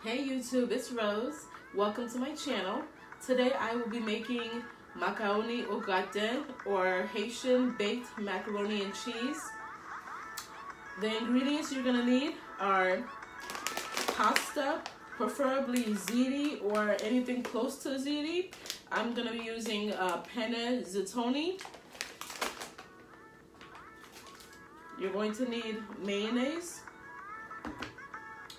Hey YouTube, it's Rose. Welcome to my channel. Today I will be making macaroni au gratin, or Haitian baked macaroni and cheese. The ingredients you're going to need are pasta, preferably ziti or anything close to ziti. I'm going to be using penne Ziti. You're going to need mayonnaise,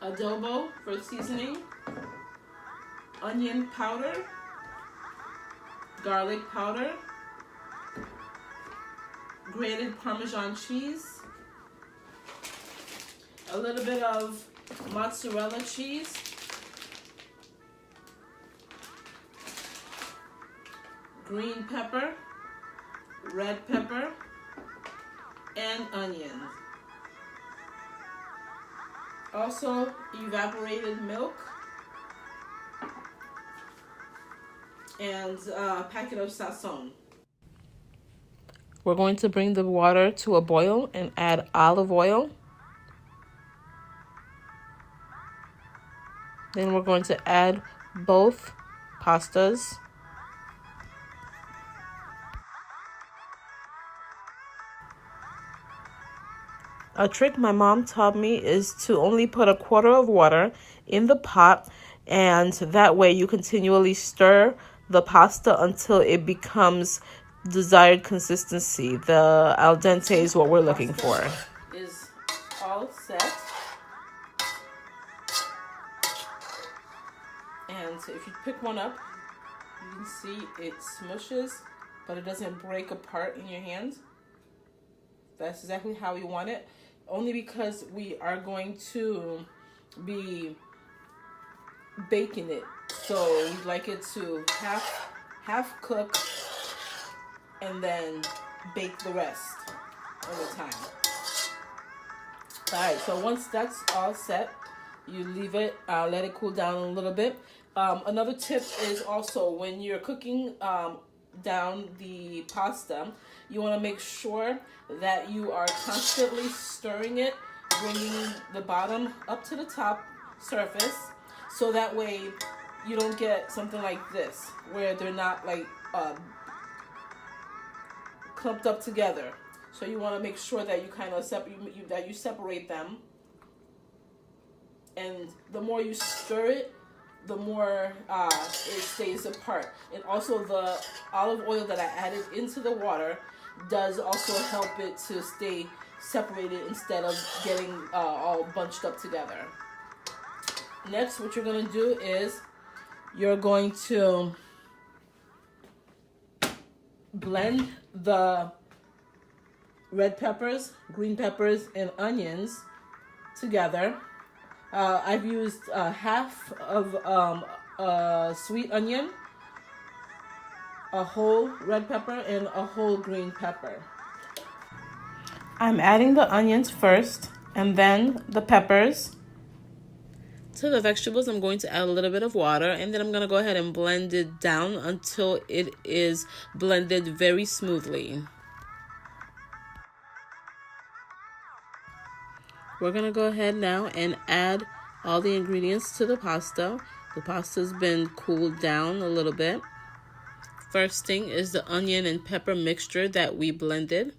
adobo for seasoning, onion powder, garlic powder, grated Parmesan cheese, a little bit of mozzarella cheese, green pepper, red pepper, and onions. Also, evaporated milk and a packet of Sazon. We're going to bring the water to a boil and add olive oil. Then we're going to add both pastas. A trick my mom taught me is to only put a quarter of water in the pot, and that way you continually stir the pasta until it becomes desired consistency. The al dente is what we're looking for. Is all set. And if you pick one up, you can see it smushes, but it doesn't break apart in your hand. That's exactly how you want it. Only because we are going to be baking it, so we'd like it to half cook and then bake the rest of the time. All right, so once that's all set, you leave it, let it cool down a little bit. Another tip is also when you're cooking down the pasta, you want to make sure that you are constantly stirring it, bringing the bottom up to the top surface, so that way you don't get something like this where they're not like clumped up together. So you want to make sure that you kind of separate them, and the more you stir it, the more it stays apart. And also the olive oil that I added into the water does also help it to stay separated instead of getting all bunched up together. Next, what you're going to do is you're going to blend the red peppers, green peppers, and onions together. I've used half of a sweet onion, a whole red pepper, and a whole green pepper. I'm adding the onions first and then the peppers. To the vegetables, I'm going to add a little bit of water, and then I'm going to go ahead and blend it down until it is blended very smoothly. We're going to go ahead now and add all the ingredients to the pasta. The pasta's been cooled down a little bit. First thing is the onion and pepper mixture that we blended.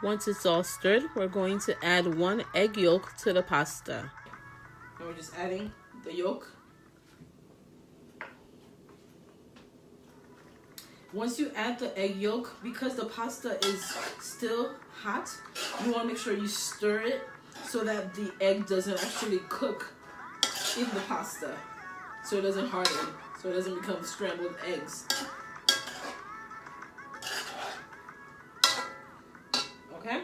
Once it's all stirred, we're going to add 1 egg yolk to the pasta. And we're just adding the yolk. Once you add the egg yolk, because the pasta is still hot, you want to make sure you stir it so that the egg doesn't actually cook in the pasta, so it doesn't harden, so it doesn't become scrambled eggs. Okay?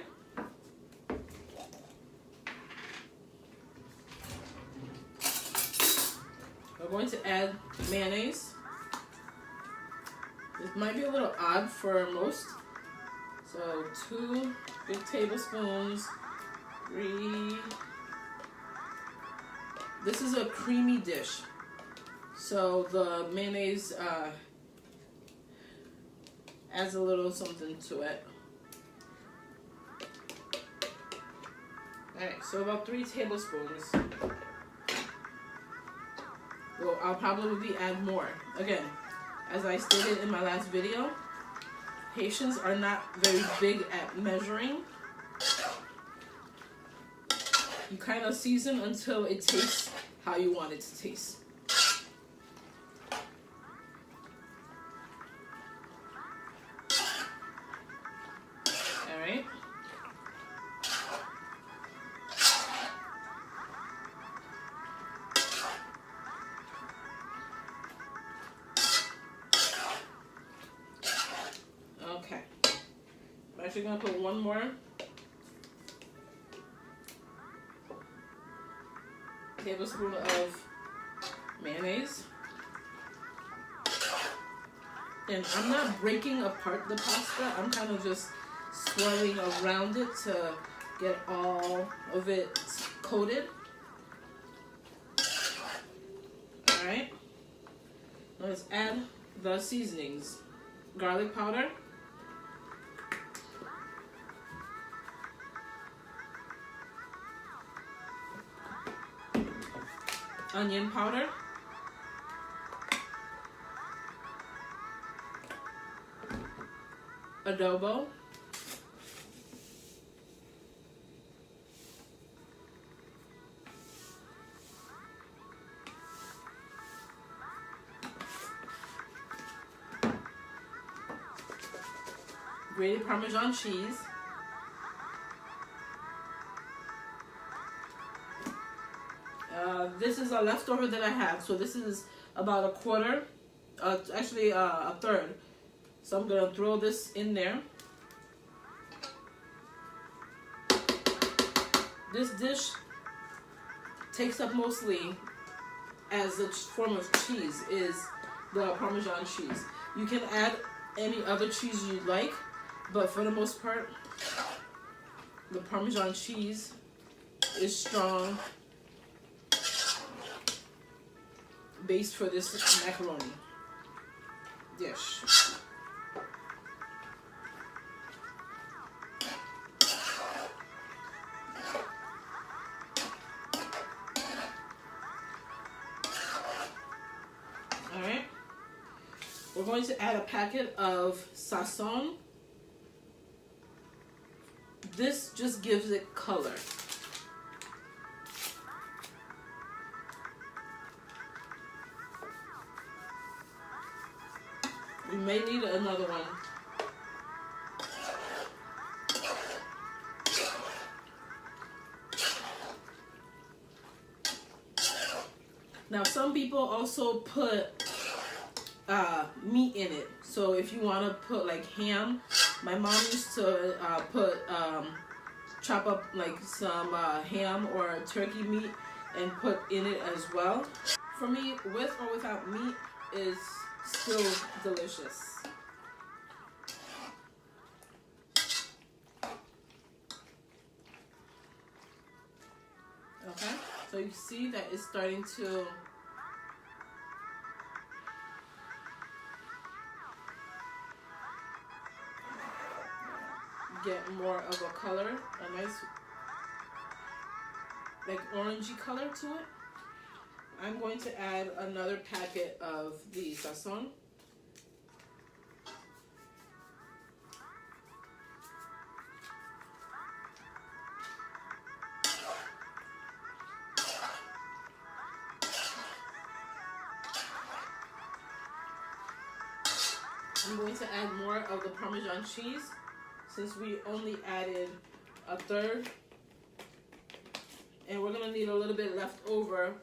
We're going to add mayonnaise. This might be a little odd for most. So 2 big tablespoons, 3 This is a creamy dish, so the mayonnaise adds a little something to it. Alright, so about 3 tablespoons. Well, I'll probably add more. Again, as I stated in my last video, Haitians are not very big at measuring. You kind of season until it tastes how you want it to taste. Alright. Okay. I'm actually going to put one more tablespoon of mayonnaise. And I'm not breaking apart the pasta. I'm kind of just swirling around it to get all of it coated. Alright. Let's add the seasonings. Garlic powder. Onion powder. Adobo. Grated Parmesan cheese. This is a leftover that I have, so this is about a quarter, actually a third. So I'm gonna throw this in there. This dish takes up mostly as a form of cheese is the Parmesan cheese. You can add any other cheese you like, but for the most part, the Parmesan cheese is strong base for this macaroni dish. Alright, we're going to add a packet of Sazon. This just gives it color. We may need another one. Now, some people also put meat in it. So if you want to put like ham, my mom used to chop up like some ham or turkey meat and put in it as well. For me, with or without meat is still delicious. Okay, so you see that it's starting to get more of a color, a nice like orangey color to it. I'm going to add another packet of the Sazon. I'm going to add more of the Parmesan cheese since we only added a third. And we're gonna need a little bit left over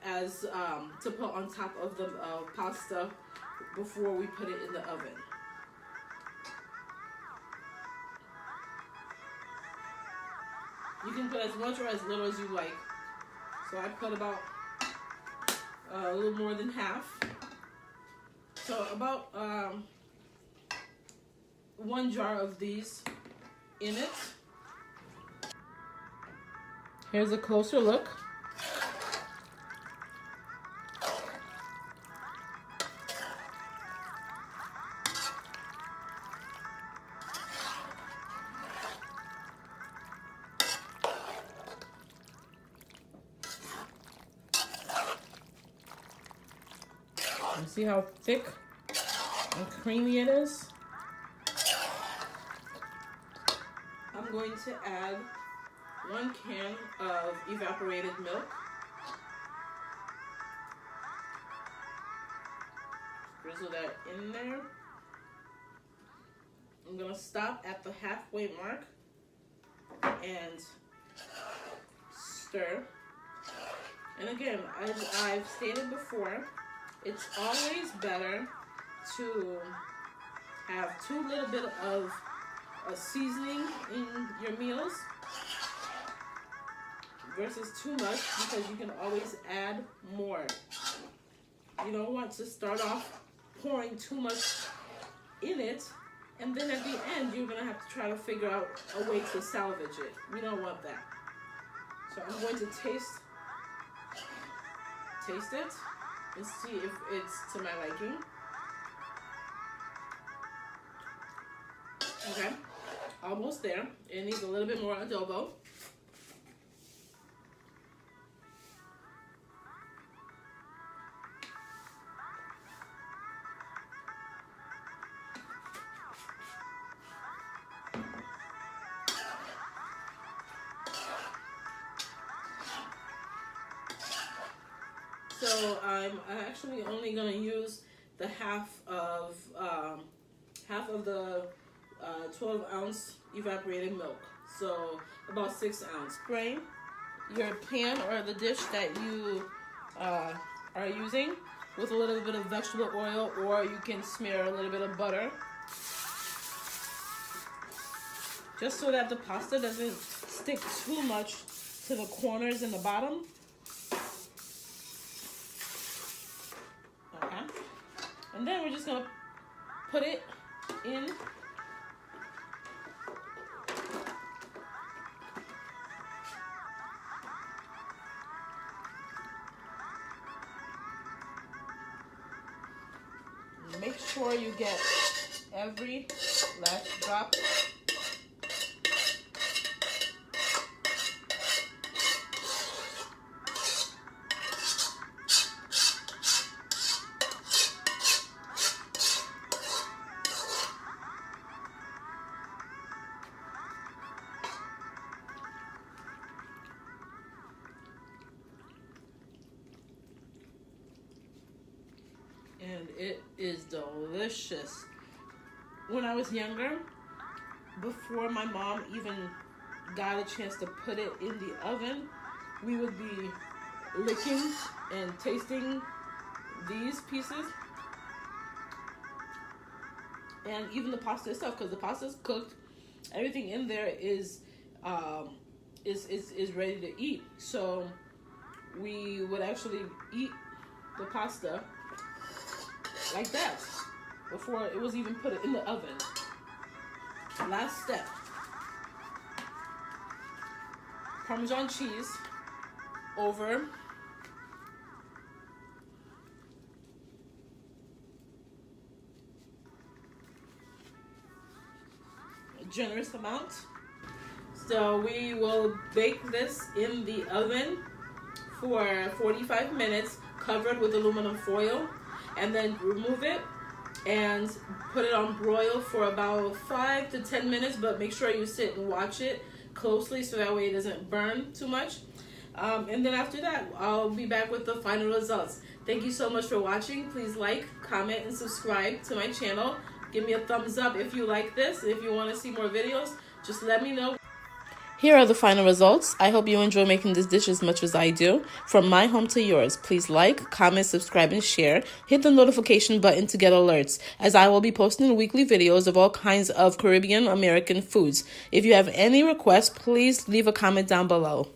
as to put on top of the pasta before we put it in the oven. You can put as much or as little as you like. So I put about a little more than half. So about 1 jar of these in it. Here's a closer look. See how thick and creamy it is? I'm going to add 1 can of evaporated milk. Drizzle that in there. I'm gonna stop at the halfway mark and stir. And again, as I've stated before, it's always better to have too little bit of a seasoning in your meals versus too much, because you can always add more. You don't want to start off pouring too much in it, and then at the end you're gonna have to try to figure out a way to salvage it. We don't want that. So I'm going to taste it and see if it's to my liking. Okay, almost there. It needs a little bit more adobo. So I'm actually only going to use the half of the 12-ounce evaporated milk. So about 6 ounces. Spray your pan or the dish that you are using with a little bit of vegetable oil, or you can smear a little bit of butter, just so that the pasta doesn't stick too much to the corners and the bottom. Okay, and then we're just gonna put it in. Make sure you get every last drop. And it is delicious. When I was younger, before my mom even got a chance to put it in the oven, we would be licking and tasting these pieces, and even the pasta itself, because the pasta is cooked, everything in there is ready to eat. So we would actually eat the pasta like that before it was even put in the oven. Last step: Parmesan cheese over a generous amount. So we will bake this in the oven for 45 minutes, covered with aluminum foil, and then remove it and put it on broil for about 5 to 10 minutes, but make sure you sit and watch it closely so that way it doesn't burn too much. And then after that, I'll be back with the final results. Thank you so much for watching. Please like, comment, and subscribe to my channel. Give me a thumbs up if you like this. If you want to see more videos, just let me know. Here are the final results. I hope you enjoy making this dish as much as I do. From my home to yours, please like, comment, subscribe, and share. Hit the notification button to get alerts, as I will be posting weekly videos of all kinds of Caribbean American foods. If you have any requests, please leave a comment down below.